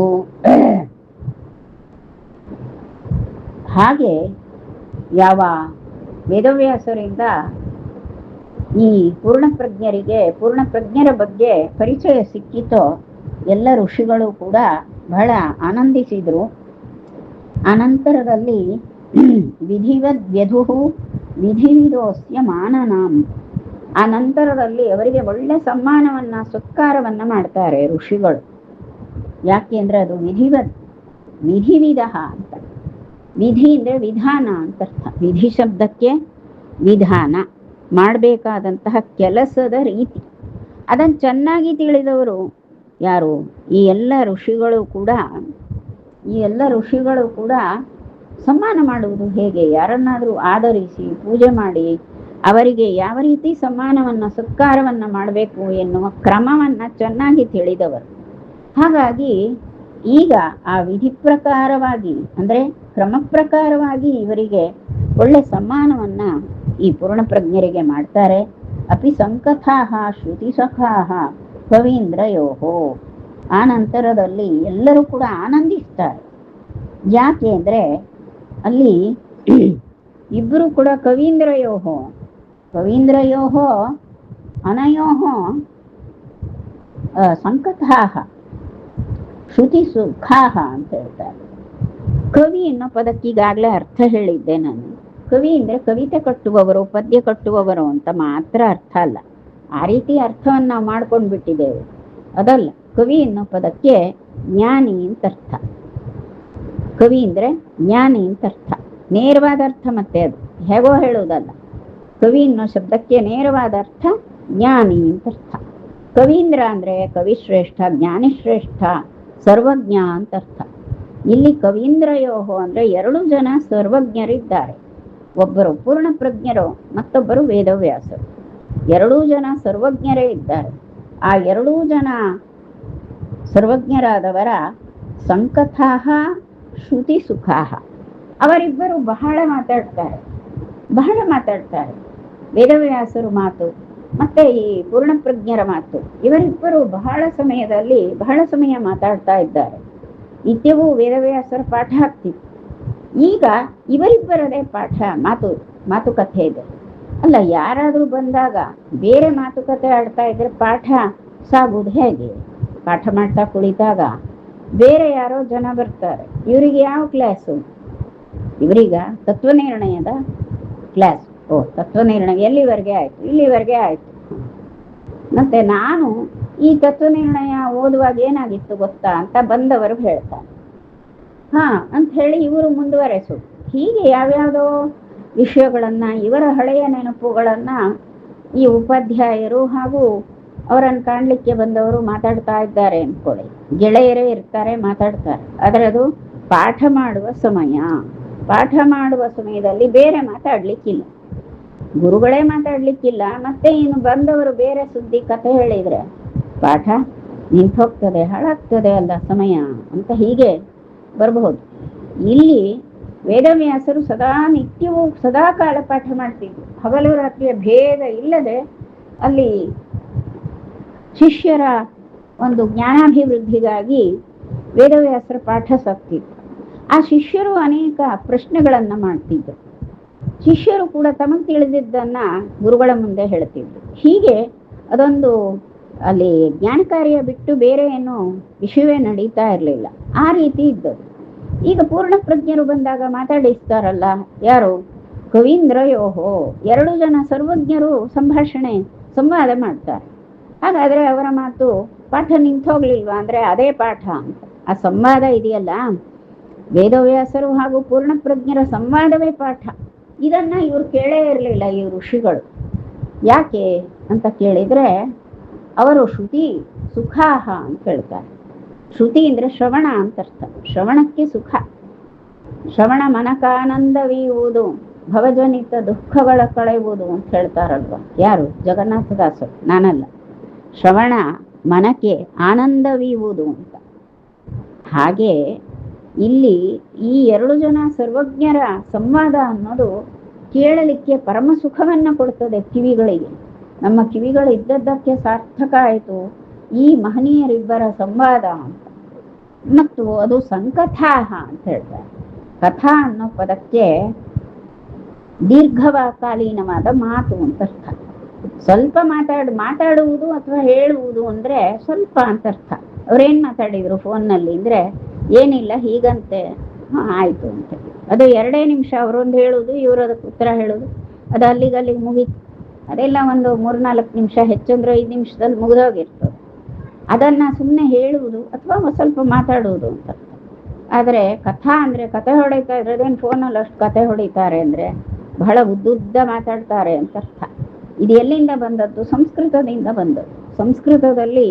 ಹಾಗೆ ಯಾವ ವೇದವ್ಯಾಸರಿಂದ ಈ ಪೂರ್ಣಪ್ರಜ್ಞರ ಬಗ್ಗೆ ಪರಿಚಯ ಸಿಕ್ಕಿತೋ ಎಲ್ಲ ಋಷಿಗಳು ಕೂಡ ಬಹಳ ಆನಂದಿಸಿದ್ರು. ಅನಂತರದಲ್ಲಿ ವಿಧಿವದ್ ವ್ಯಧುಹು ವಿಧಿವಿದೋಸ್ಯ ಮಾನನಾಂ, ಆ ನಂತರದಲ್ಲಿ ಅವರಿಗೆ ಒಳ್ಳೆ ಸಮ್ಮಾನವನ್ನ ಸತ್ಕಾರವನ್ನ ಮಾಡ್ತಾರೆ ಋಷಿಗಳು. ಯಾಕೆ ಅಂದ್ರೆ ಅದು ವಿಧಿವಿಧ ಅಂತ. ವಿಧಿ ಅಂದ್ರೆ ವಿಧಾನ ಅಂತ ಅರ್ಥ. ವಿಧಿ ಶಬ್ದಕ್ಕೆ ವಿಧಾನ, ಮಾಡಬೇಕಾದಂತಹ ಕೆಲಸದ ರೀತಿ, ಅದನ್ನು ಚೆನ್ನಾಗಿ ತಿಳಿದವರು ಯಾರು? ಈ ಎಲ್ಲ ಋಷಿಗಳು ಕೂಡ ಸಮ್ಮಾನ ಮಾಡುವುದು ಹೇಗೆ, ಯಾರನ್ನಾದರೂ ಆದರಿಸಿ ಪೂಜೆ ಮಾಡಿ ಅವರಿಗೆ ಯಾವ ರೀತಿ ಸಮ್ಮಾನವನ್ನ ಸತ್ಕಾರವನ್ನ ಮಾಡಬೇಕು ಎನ್ನುವ ಕ್ರಮವನ್ನ ಚೆನ್ನಾಗಿ ತಿಳಿದವರು. ಹಾಗಾಗಿ ಈಗ ಆ ವಿಧಿ ಪ್ರಕಾರವಾಗಿ ಅಂದ್ರೆ ಕ್ರಮ ಪ್ರಕಾರವಾಗಿ ಇವರಿಗೆ ಒಳ್ಳೆ ಸಮ್ಮಾನವನ್ನ ಈ ಪೂರ್ಣಪ್ರಜ್ಞರಿಗೆ ಮಾಡ್ತಾರೆ. ಅಪಿ ಸಂಕಥಾಹ ಶ್ರುತಿ ಸಖಾಹ ಕವೀಂದ್ರಯೋಹೋ, ಆ ನಂತರದಲ್ಲಿ ಎಲ್ಲರೂ ಕೂಡ ಆನಂದಿಸ್ತಾರೆ. ಯಾಕೆ ಅಂದ್ರೆ ಅಲ್ಲಿ ಇಬ್ಬರು ಕೂಡ ಕವೀಂದ್ರಯೋಹೋ ಅನಯೋಹೋ ಸಂಕಥಾಹ ಶ್ರುತಿ ಸುಖಾಹ ಅಂತ ಹೇಳ್ತಾರೆ. ಕವಿ ಅನ್ನೋ ಪದಕ್ಕೆ ಈಗಾಗಲೇ ಅರ್ಥ ಹೇಳಿದ್ದೆ ನಾನು. ಕವಿ ಅಂದ್ರೆ ಕವಿತೆ ಕಟ್ಟುವವರು, ಪದ್ಯ ಕಟ್ಟುವವರು ಅಂತ ಮಾತ್ರ ಅರ್ಥ ಅಲ್ಲ. ಆ ರೀತಿ ಅರ್ಥವನ್ನು ನಾವು ಮಾಡ್ಕೊಂಡು ಬಿಟ್ಟಿದ್ದೇವೆ, ಅದಲ್ಲ. ಕವಿ ಅನ್ನೋ ಪದಕ್ಕೆ ಜ್ಞಾನಿ ಅಂತ ಅರ್ಥ. ಕವಿ ಅಂದ್ರೆ ಜ್ಞಾನಿ ಅಂತ ಅರ್ಥ, ನೇರವಾದ ಅರ್ಥ. ಮತ್ತೆ ಅದು ಹೇಗೋ ಹೇಳುವುದಲ್ಲ. ಕವಿ ಅನ್ನೋ ಶಬ್ದಕ್ಕೆ ನೇರವಾದ ಅರ್ಥ ಜ್ಞಾನಿ ಅಂತ ಅರ್ಥ. ಕವೀಂದ್ರ ಅಂದ್ರೆ ಕವಿಶ್ರೇಷ್ಠ, ಜ್ಞಾನಿಶ್ರೇಷ್ಠ, ಸರ್ವಜ್ಞ ಅಂತ ಅರ್ಥ. ಇಲ್ಲಿ ಕವೀಂದ್ರಯೋಹೋ ಅಂದ್ರೆ 2 ಜನ ಸರ್ವಜ್ಞರಿದ್ದಾರೆ. ಒಬ್ಬರು ಪೂರ್ಣ ಪ್ರಜ್ಞರು, ಮತ್ತೊಬ್ಬರು ವೇದವ್ಯಾಸರು. 2 ಜನ ಸರ್ವಜ್ಞರೇ ಇದ್ದಾರೆ. ಆ 2 ಜನ ಸರ್ವಜ್ಞರಾದವರ ಸಂಕಥಾಹ ಶ್ರುತಿ ಸುಖಾಹ, ಅವರಿಬ್ಬರು ಬಹಳ ಮಾತಾಡ್ತಾರೆ. ವೇದವ್ಯಾಸರು ಮಾತು ಮತ್ತೆ ಈ ಪೂರ್ಣಪ್ರಜ್ಞರ ಮಾತು, ಇವರಿಬ್ಬರು ಬಹಳ ಸಮಯ ಮಾತಾಡ್ತಾ ಇದ್ದಾರೆ. ನಿತ್ಯವೂ ವೇದವ್ಯಾಸರ ಪಾಠ ಆಗ್ತಿತ್ತು. ಈಗ ಇವರಿಬ್ಬರದೇ ಮಾತುಕತೆ ಇದೆ. ಅಲ್ಲ, ಯಾರಾದ್ರೂ ಬಂದಾಗ ಬೇರೆ ಮಾತುಕತೆ ಆಡ್ತಾ ಇದ್ರೆ ಪಾಠ ಸಾಗುವುದು ಹೇಗೆ? ಪಾಠ ಮಾಡ್ತಾ ಕುಳಿತಾಗ ಬೇರೆ ಯಾರೋ ಜನ ಬರ್ತಾರೆ. ಇವರಿಗೆ ಯಾವ ಕ್ಲಾಸು? ಇವರೀಗ ತತ್ವನಿರ್ಣಯದ ಕ್ಲಾಸ್. ತತ್ವನಿರ್ಣಯ ಎಲ್ಲಿವರೆಗೆ ಆಯ್ತು? ಇಲ್ಲಿವರೆಗೆ ಆಯ್ತು. ಮತ್ತೆ ನಾನು ಈ ತತ್ವನಿರ್ಣಯ ಓದುವಾಗ ಏನಾಗಿತ್ತು ಗೊತ್ತಾ ಅಂತ ಬಂದವರು ಹೇಳ್ತಾರೆ. ಅಂತ ಹೇಳಿ ಇವರು ಮುಂದುವರೆಸೋದು. ಹೀಗೆ ಯಾವ್ಯಾವುದೋ ವಿಷಯಗಳನ್ನ, ಇವರ ಹಳೆಯ ನೆನಪುಗಳನ್ನ ಈ ಉಪಾಧ್ಯಾಯರು ಹಾಗೂ ಅವರನ್ನು ಕಾಣ್ಲಿಕ್ಕೆ ಬಂದವರು ಮಾತಾಡ್ತಾ ಇದ್ದಾರೆ ಅನ್ಕೊಳ್ಳಿ. ಗೆಳೆಯರೇ ಇರ್ತಾರೆ, ಮಾತಾಡ್ತಾರೆ. ಆದರೆ ಅದು ಪಾಠ ಮಾಡುವ ಸಮಯದಲ್ಲಿ ಬೇರೆ ಮಾತಾಡ್ಲಿಕ್ಕಿಲ್ಲ, ಗುರುಗಳೇ ಮಾತಾಡ್ಲಿಕ್ಕಿಲ್ಲ. ಮತ್ತೆ ಇನ್ನು ಬಂದವರು ಬೇರೆ ಸುದ್ದಿ ಕಥೆ ಹೇಳಿದ್ರೆ ಪಾಠ ನಿಂತು ಹೋಗ್ತದೆ, ಹಾಳಾಗ್ತದೆ ಅಲ್ಲ ಸಮಯ ಅಂತ ಹೀಗೆ ಬರಬಹುದು. ಇಲ್ಲಿ ವೇದವ್ಯಾಸರು ನಿತ್ಯವೂ ಸದಾ ಕಾಲ ಪಾಠ ಮಾಡ್ತಿದ್ರು. ಹಗಲು ರಾತ್ರಿಯ ಭೇದ ಇಲ್ಲದೆ ಅಲ್ಲಿ ಶಿಷ್ಯರ ಒಂದು ಜ್ಞಾನಾಭಿವೃದ್ಧಿಗಾಗಿ ವೇದವ್ಯಾಸರ ಪಾಠ ಸಾಕ್ತಿದ್ರು. ಆ ಶಿಷ್ಯರು ಅನೇಕ ಪ್ರಶ್ನೆಗಳನ್ನ ಮಾಡ್ತಿದ್ರು. ಶಿಷ್ಯರು ಕೂಡ ತಮಗೆ ತಿಳಿದಿದ್ದನ್ನ ಗುರುಗಳ ಮುಂದೆ ಹೇಳ್ತಿದ್ರು. ಹೀಗೆ ಅದೊಂದು ಅಲ್ಲಿ ಜ್ಞಾನ ಕಾರ್ಯ ಬಿಟ್ಟು ಬೇರೆ ಏನು ವಿಷಯವೇ ನಡೀತಾ ಇರಲಿಲ್ಲ. ಆ ರೀತಿ ಇದ್ದದ್ದು. ಈಗ ಪೂರ್ಣ ಪ್ರಜ್ಞರು ಬಂದಾಗ ಮಾತಾಡಿಸ್ತಾರಲ್ಲ ಯಾರು? ಕವೀಂದ್ರಯೋಹೋ, ಎರಡು ಜನ ಸರ್ವಜ್ಞರು ಸಂವಾದ ಮಾಡ್ತಾರೆ. ಹಾಗಾದ್ರೆ ಅವರ ಮಾತು ಪಾಠ ನಿಂತು ಹೋಗ್ಲಿಲ್ವಾ ಅಂದ್ರೆ ಅದೇ ಪಾಠ ಅಂತ. ಆ ಸಂವಾದ ಇದೆಯಲ್ಲ, ವೇದವ್ಯಾಸರು ಹಾಗೂ ಪೂರ್ಣಪ್ರಜ್ಞರ ಸಂವಾದವೇ ಪಾಠ. ಇದನ್ನ ಇವ್ರು ಕೇಳೇ ಇರಲಿಲ್ಲ ಈ ಋಷಿಗಳು. ಯಾಕೆ ಅಂತ ಕೇಳಿದ್ರೆ, ಅವರು ಶ್ರುತಿ ಸುಖಾಹ ಅಂತ ಹೇಳ್ತಾರೆ. ಶ್ರುತಿ ಅಂದ್ರೆ ಶ್ರವಣ ಅಂತ ಅರ್ಥ. ಶ್ರವಣಕ್ಕೆ ಸುಖ. ಶ್ರವಣ ಮನಕಾನಂದವೀಯುವುದು, ಭವಜನಿತ ದುಃಖಗಳ ಕಳೆಯುವುದು ಅಂತ ಹೇಳ್ತಾರಲ್ವ. ಯಾರು? ಜಗನ್ನಾಥದಾಸರು, ನಾನಲ್ಲ. ಶ್ರವಣ ಮನಕ್ಕೆ ಆನಂದವೀಯುವುದು ಅಂತ. ಹಾಗೆ ಇಲ್ಲಿ ಈ ಎರಡು ಜನ ಸರ್ವಜ್ಞರ ಸಂವಾದ ಅನ್ನೋದು ಕೇಳಲಿಕ್ಕೆ ಪರಮ ಸುಖವನ್ನ ಕೊಡ್ತದೆ ಕಿವಿಗಳಿಗೆ. ನಮ್ಮ ಕಿವಿಗಳು ಇದ್ದದ್ದಕ್ಕೆ ಸಾರ್ಥಕ ಆಯಿತು ಈ ಮಹನೀಯರಿಬ್ಬರ ಸಂವಾದ ಅಂತ. ಮತ್ತು ಅದು ಸಂಕಥಾಹ ಅಂತ ಹೇಳ್ತಾರೆ. ಕಥಾ ಅನ್ನೋ ಪದಕ್ಕೆ ದೀರ್ಘಕಾಲೀನವಾದ ಮಾತು ಅಂತ ಅರ್ಥ. ಸ್ವಲ್ಪ ಮಾತಾಡುವುದು ಅಥವಾ ಹೇಳುವುದು ಅಂದ್ರೆ ಸ್ವಲ್ಪ ಅಂತ ಅರ್ಥ. ಅವ್ರೇನ್ ಮಾತಾಡಿದ್ರು ಫೋನ್ನಲ್ಲಿ ಅಂದ್ರೆ, ಏನಿಲ್ಲ ಹೀಗಂತೆ, ಆಯ್ತು ಅಂತ. ಅದು 2 ನಿಮಿಷ ಅವರೊಂದು ಹೇಳುದು, ಇವರದಕ್ಕೆ ಉತ್ತರ ಹೇಳುದು, ಅದು ಅಲ್ಲಿಗೆ ಮುಗೀತು. ಅದೆಲ್ಲ ಒಂದು 3-4 ನಿಮಿಷ, ಹೆಚ್ಚಂದ್ರೆ 5 ನಿಮಿಷದಲ್ಲಿ ಮುಗಿದೋಗಿರ್ತದೆ. ಅದನ್ನ ಸುಮ್ಮನೆ ಹೇಳುವುದು ಅಥವಾ ಸ್ವಲ್ಪ ಮಾತಾಡುವುದು ಅಂತ. ಆದ್ರೆ ಕಥಾ ಅಂದ್ರೆ ಕತೆ ಹೊಡಿತಾ ಇದ್ರದೇನು ಫೋನಲ್ಲಿ ಅಷ್ಟು ಕತೆ ಹೊಡಿತಾರೆ ಅಂದ್ರೆ ಬಹಳ ಉದ್ದುದ್ದ ಮಾತಾಡ್ತಾರೆ ಅಂತ ಅರ್ಥ. ಇದು ಎಲ್ಲಿಂದ ಬಂದದ್ದು? ಸಂಸ್ಕೃತದಿಂದ ಬಂದದ್ದು. ಸಂಸ್ಕೃತದಲ್ಲಿ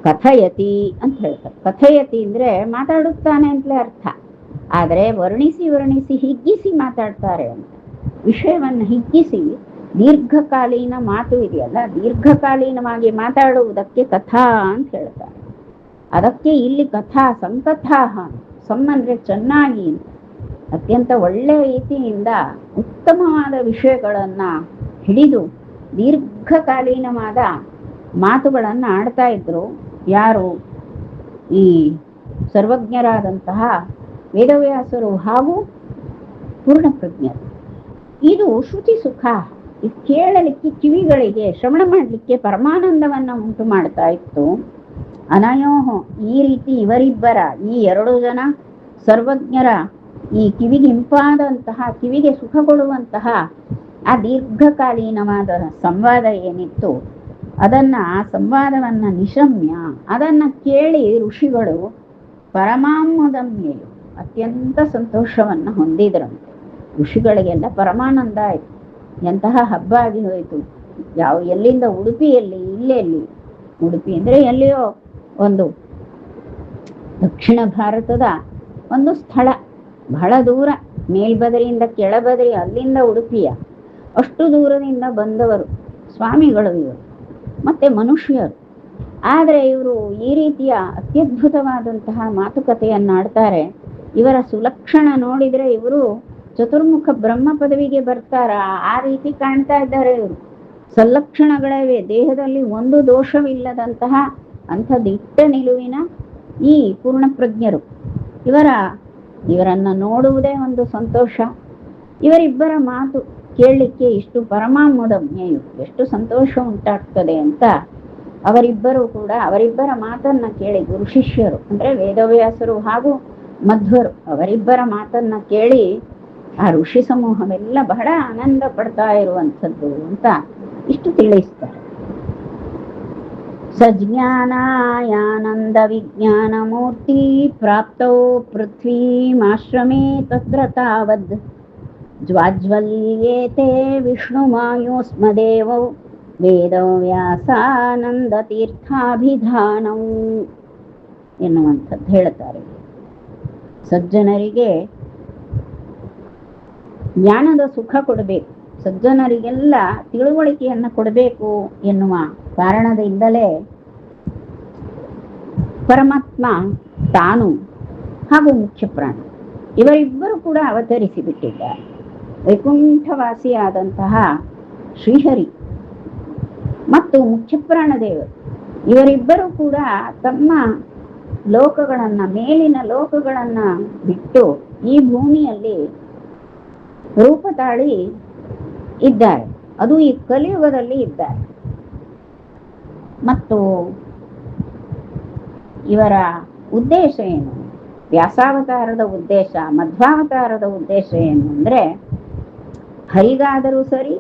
ಕಥಯತಿ ಅಂತ ಹೇಳ್ತಾರೆ. ಕಥಯತಿ ಅಂದ್ರೆ ಮಾತಾಡುತ್ತಾನೆ ಅಂತಲೇ ಅರ್ಥ. ಆದ್ರೆ ವರ್ಣಿಸಿ ಹಿಗ್ಗಿಸಿ ಮಾತಾಡ್ತಾರೆ ಅಂತ. ವಿಷಯವನ್ನು ಹಿಗ್ಗಿಸಿ ದೀರ್ಘಕಾಲೀನ ಮಾತು ಇದೆಯಲ್ಲ, ದೀರ್ಘಕಾಲೀನವಾಗಿ ಮಾತಾಡುವುದಕ್ಕೆ ಕಥಾ ಅಂತ ಹೇಳ್ತಾರೆ. ಅದಕ್ಕೆ ಇಲ್ಲಿ ಕಥಾ ಸಂಕಥಾಹ. ಅಂದ್ರೆ ಚೆನ್ನಾಗಿ, ಅತ್ಯಂತ ಒಳ್ಳೆ ರೀತಿಯಿಂದ ಉತ್ತಮವಾದ ವಿಷಯಗಳನ್ನ ಹಿಡಿದು ದೀರ್ಘಕಾಲೀನವಾದ ಮಾತುಗಳನ್ನ ಆಡ್ತಾ ಇದ್ರು. ಯಾರು? ಈ ಸರ್ವಜ್ಞರಾದಂತಹ ವೇದವ್ಯಾಸರು ಹಾಗೂ ಪೂರ್ಣಪ್ರಜ್ಞರು. ಇದು ಶ್ರುತಿ ಸುಖ. ಇದು ಕೇಳಲಿಕ್ಕೆ ಕಿವಿಗಳಿಗೆ, ಶ್ರವಣ ಮಾಡಲಿಕ್ಕೆ ಪರಮಾನಂದವನ್ನ ಉಂಟು ಮಾಡ್ತಾ ಇತ್ತು. ಅನಯೋಹೋ, ಈ ರೀತಿ ಇವರಿಬ್ಬರ, ಈ 2 ಜನ ಸರ್ವಜ್ಞರ ಈ ಕಿವಿಗೆ ಇಂಪಾದಂತಹ, ಕಿವಿಗೆ ಸುಖ ಕೊಡುವಂತಹ ಆ ದೀರ್ಘಕಾಲೀನವಾದ ಸಂವಾದ ಏನಿತ್ತು, ಆ ಸಂವಾದವನ್ನ ನಿಶಮ್ಯ, ಅದನ್ನ ಕೇಳಿ ಋಷಿಗಳು ಪರಮಾಮೋದಮ್ಯೆಯು, ಅತ್ಯಂತ ಸಂತೋಷವನ್ನ ಹೊಂದಿದ್ರಂತೆ. ಋಷಿಗಳಿಗೆಲ್ಲ ಪರಮಾನಂದ ಆಯ್ತು. ಎಂತಹ ಹಬ್ಬ ಆಗಿ ಹೋಯಿತು. ಎಲ್ಲಿಂದ? ಉಡುಪಿಯಲ್ಲಿ. ಇಲ್ಲೆಲ್ಲಿ? ಉಡುಪಿ ಅಂದ್ರೆ ಎಲ್ಲಿಯೋ ಒಂದು ದಕ್ಷಿಣ ಭಾರತದ ಒಂದು ಸ್ಥಳ, ಬಹಳ ದೂರ, ಮೇಲ್ಬದರಿಯಿಂದ ಕೆಳಬದರಿ, ಅಲ್ಲಿಂದ ಉಡುಪಿಯ ಅಷ್ಟು ದೂರದಿಂದ ಬಂದವರು ಸ್ವಾಮಿಗಳು ಇವರು, ಮತ್ತೆ ಮನುಷ್ಯರು. ಆದರೆ ಇವರು ಈ ರೀತಿಯ ಅತ್ಯದ್ಭುತವಾದಂತಹ ಮಾತುಕತೆಯನ್ನಾಡ್ತಾರೆ. ಇವರ ಸುಲಕ್ಷಣ ನೋಡಿದ್ರೆ ಇವರು ಚತುರ್ಮುಖ ಬ್ರಹ್ಮ ಪದವಿಗೆ ಬರ್ತಾರ, ಆ ರೀತಿ ಕಾಣ್ತಾ ಇದ್ದಾರೆ ಇವರು. ಸಲ್ಲಕ್ಷಣಗಳೇ, ದೇಹದಲ್ಲಿ ಒಂದು ದೋಷವಿಲ್ಲದಂತಹ ಅಂಥ ದಿಟ್ಟ ನಿಲುವಿನ ಈ ಪೂರ್ಣಪ್ರಜ್ಞರು. ಇವರನ್ನ ನೋಡುವುದೇ ಒಂದು ಸಂತೋಷ. ಇವರಿಬ್ಬರ ಮಾತು ಕೇಳಲಿಕ್ಕೆ ಇಷ್ಟು ಪರಮಾಮೋದಮ್ಯೆಯು, ಎಷ್ಟು ಸಂತೋಷ ಉಂಟಾಗ್ತದೆ ಅಂತ ಅವರಿಬ್ಬರ ಮಾತನ್ನ ಕೇಳಿ ಗುರು ಶಿಷ್ಯರು ಅಂದ್ರೆ ವೇದವ್ಯಾಸರು ಹಾಗೂ ಮಧ್ವರು ಅವರಿಬ್ಬರ ಮಾತನ್ನ ಕೇಳಿ ಆ ಋಷಿ ಸಮೂಹವೆಲ್ಲ ಬಹಳ ಆನಂದ ಪಡ್ತಾ ಇರುವಂಥದ್ದು ಅಂತ ಇಷ್ಟು ತಿಳಿಸ್ತಾರೆ. ಸಜ್ಞಾನಾಯಾನಂದ ವಿಜ್ಞಾನ ಮೂರ್ತಿ ಪ್ರಾಪ್ತೌ ಪೃಥ್ವೀಮಾಶ್ರಮೇ ತತ್ರ ತಾವದ್ ಜ್ವಾಜ್ವಲ್ಯೇತೆ ವಿಷ್ಣುಮಾಯೋಸ್ಮದೇವೌ ವೇದವ್ಯಾಸಾನಂದ ತೀರ್ಥಾಭಿಧಾನೌ ಎನ್ನುವಂಥದ್ದು ಹೇಳ್ತಾರೆ. ಸಜ್ಜನರಿಗೆ ಜ್ಞಾನದ ಸುಖ ಕೊಡಬೇಕು, ಸಜ್ಜನರಿಗೆಲ್ಲ ತಿಳುವಳಿಕೆಯನ್ನ ಕೊಡಬೇಕು ಎನ್ನುವ ಕಾರಣದಿಂದಲೇ ಪರಮಾತ್ಮ ತಾನು ಹಾಗೂ ಮುಖ್ಯ ಪ್ರಾಣ ಇವರಿಬ್ಬರು ಕೂಡ ಅವತರಿಸಿ ಬಿಟ್ಟಿದ್ದಾರೆ. ವೈಕುಂಠವಾಸಿಯಾದಂತಹ ಶ್ರೀಹರಿ ಮತ್ತು ಮುಖ್ಯ ಪ್ರಾಣದೇವರು ಇವರಿಬ್ಬರು ಕೂಡ ತಮ್ಮ ಲೋಕಗಳನ್ನ, ಮೇಲಿನ ಲೋಕಗಳನ್ನ ಬಿಟ್ಟು ಈ ಭೂಮಿಯಲ್ಲಿ ರೂಪ ತಾಳಿ ಇದ್ದಾರೆ. ಅದು ಈ ಕಲಿಯುಗದಲ್ಲಿ ಇದ್ದಾರೆ. ಮತ್ತು ಇವರ ಉದ್ದೇಶ ಏನು? ವ್ಯಾಸಾವತಾರದ ಉದ್ದೇಶ, ಮಧ್ವಾವತಾರದ ಉದ್ದೇಶ ಏನು ಅಂದ್ರೆ ಹರಿಗಾದರೂ ಸರಿ,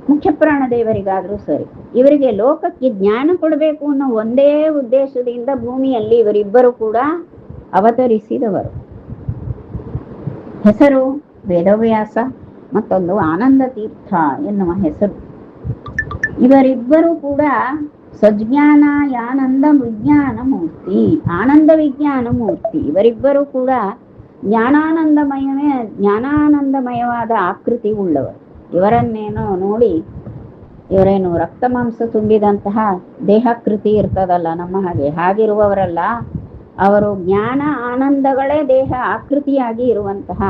ಮುಖ್ಯ ಪ್ರಾಣದೇವರಿಗಾದರೂ ಸರಿ, ಇವರಿಗೆ ಲೋಕಕ್ಕೆ ಜ್ಞಾನ ಕೊಡಬೇಕು ಅನ್ನೋ ಒಂದೇ ಉದ್ದೇಶದಿಂದ ಭೂಮಿಯಲ್ಲಿ ಇವರಿಬ್ಬರು ಕೂಡ ಅವತರಿಸಿದವರು. ಹೆಸರು ವೇದವ್ಯಾಸ, ಮತ್ತೊಂದು ಆನಂದ ತೀರ್ಥ ಎನ್ನುವ ಹೆಸರು. ಇವರಿಬ್ಬರು ಕೂಡ ಸಜ್ಞಾನ ಯಾನಂದ ವಿಜ್ಞಾನ ಮೂರ್ತಿ, ಆನಂದ ವಿಜ್ಞಾನ ಮೂರ್ತಿ. ಇವರಿಬ್ಬರು ಕೂಡ ಜ್ಞಾನಾನಂದಮಯವಾದ ಆಕೃತಿ ಉಳ್ಳವರು. ಇವರನ್ನೇನೋ ನೋಡಿ, ಇವರೇನು ರಕ್ತ ಮಾಂಸ ತುಂಬಿದಂತಹ ದೇಹಾಕೃತಿ ಇರ್ತದಲ್ಲ ನಮ್ಮ ಹಾಗಿರುವವರಲ್ಲ. ಅವರು ಜ್ಞಾನ ಆನಂದಗಳೇ ದೇಹ ಆಕೃತಿಯಾಗಿ ಇರುವಂತಹ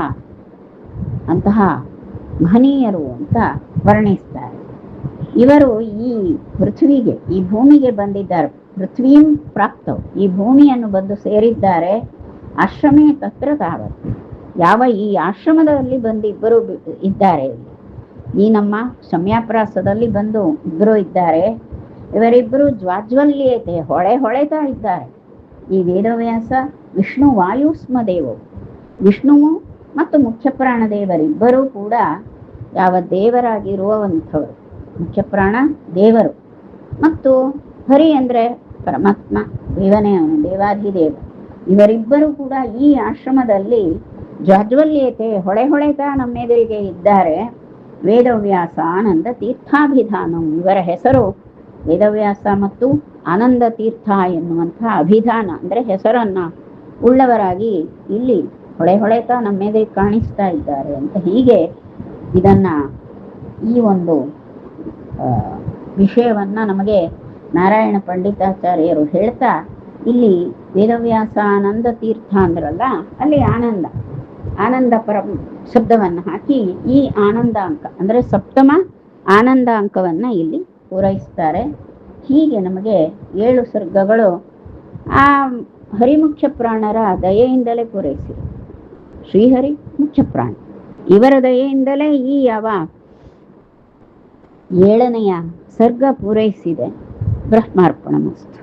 ಮಹನೀಯರು ಅಂತ ವರ್ಣಿಸ್ತಾರೆ. ಇವರು ಈ ಪೃಥ್ವಿಗೆ, ಈ ಭೂಮಿಗೆ ಬಂದಿದ್ದಾರೆ. ಪೃಥ್ವೀಂ ಪ್ರಾಪ್ತವು, ಈ ಭೂಮಿಯನ್ನು ಬಂದು ಸೇರಿದ್ದಾರೆ. ಆಶ್ರಮೇ ತತ್ರ ತಾವತ್, ಯಾವ ಈ ಆಶ್ರಮದಲ್ಲಿ ಬಂದು ಇಬ್ಬರು ಇದ್ದಾರೆ. ಈ ನಮ್ಮ ಸಮಯಾಪ್ರಾಸದಲ್ಲಿ ಬಂದು ಇಬ್ಬರು ಇದ್ದಾರೆ. ಇವರಿಬ್ಬರು ಜ್ವಾಜ್ವಲ್ಯತೆ, ಹೊಳೆತಾ ಇದ್ದಾರೆ. ಈ ವೇದವ್ಯಾಸ ವಿಷ್ಣು ವಾಯುಸ್ಮ ದೇವರು, ವಿಷ್ಣುವು ಮತ್ತು ಮುಖ್ಯ ಪ್ರಾಣದೇವರಿಬ್ಬರೂ ಕೂಡ ಯಾವ ದೇವರಾಗಿರುವಂಥವರು. ಮುಖ್ಯ ಪ್ರಾಣ ದೇವರು ಮತ್ತು ಹರಿ ಅಂದ್ರೆ ಪರಮಾತ್ಮ, ದೇವನೇ ಅವನು, ದೇವಾಧಿದೇವ. ಇವರಿಬ್ಬರು ಕೂಡ ಈ ಆಶ್ರಮದಲ್ಲಿ ಜ್ವಾಜ್ವಲ್ಯತೆ, ಹೊಳೆತಾ ನಮ್ಮೆದುರಿಗೆ ಇದ್ದಾರೆ. ವೇದವ್ಯಾಸ ಆನಂದ ತೀರ್ಥಾಭಿಧಾನಂ, ಇವರ ಹೆಸರು ವೇದವ್ಯಾಸ ಮತ್ತು ಆನಂದ ತೀರ್ಥ ಎನ್ನುವಂತಹ ಅಭಿಧಾನ ಅಂದ್ರೆ ಹೆಸರನ್ನ ಉಳ್ಳವರಾಗಿ ಇಲ್ಲಿ ಹೊಳೆತಾ ನಮ್ಮೆದುರಿಗೆ ಕಾಣಿಸ್ತಾ ಇದ್ದಾರೆ ಅಂತ. ಹೀಗೆ ಇದನ್ನ, ಈ ಒಂದು ವಿಷಯವನ್ನ ನಮಗೆ ನಾರಾಯಣ ಪಂಡಿತಾಚಾರ್ಯರು ಹೇಳ್ತಾ, ಇಲ್ಲಿ ವೇದವ್ಯಾಸ ಆನಂದ ತೀರ್ಥ ಅಂದ್ರಲ್ಲ, ಅಲ್ಲಿ ಆನಂದ ಪರ ಶಬ್ದವನ್ನು ಹಾಕಿ ಈ ಆನಂದಾಂಕ ಅಂದ್ರೆ ಸಪ್ತಮ ಆನಂದಾಂಕವನ್ನ ಇಲ್ಲಿ ಪೂರೈಸ್ತಾರೆ. ಹೀಗೆ ನಮಗೆ 7 ಸರ್ಗಗಳು ಆ ಹರಿಮುಖ್ಯ ಪ್ರಾಣರ ದಯೆಯಿಂದಲೇ ಪೂರೈಸಿದೆ. ಶ್ರೀಹರಿ ಮುಖ್ಯ ಪ್ರಾಣ, ಇವರ ದಯೆಯಿಂದಲೇ ಈ ಯಾವ 7ನೆಯ ಸರ್ಗ ಪೂರೈಸಿದೆ. ಬ್ರಹ್ಮಾರ್ಪಣ ಮಸ್ತು.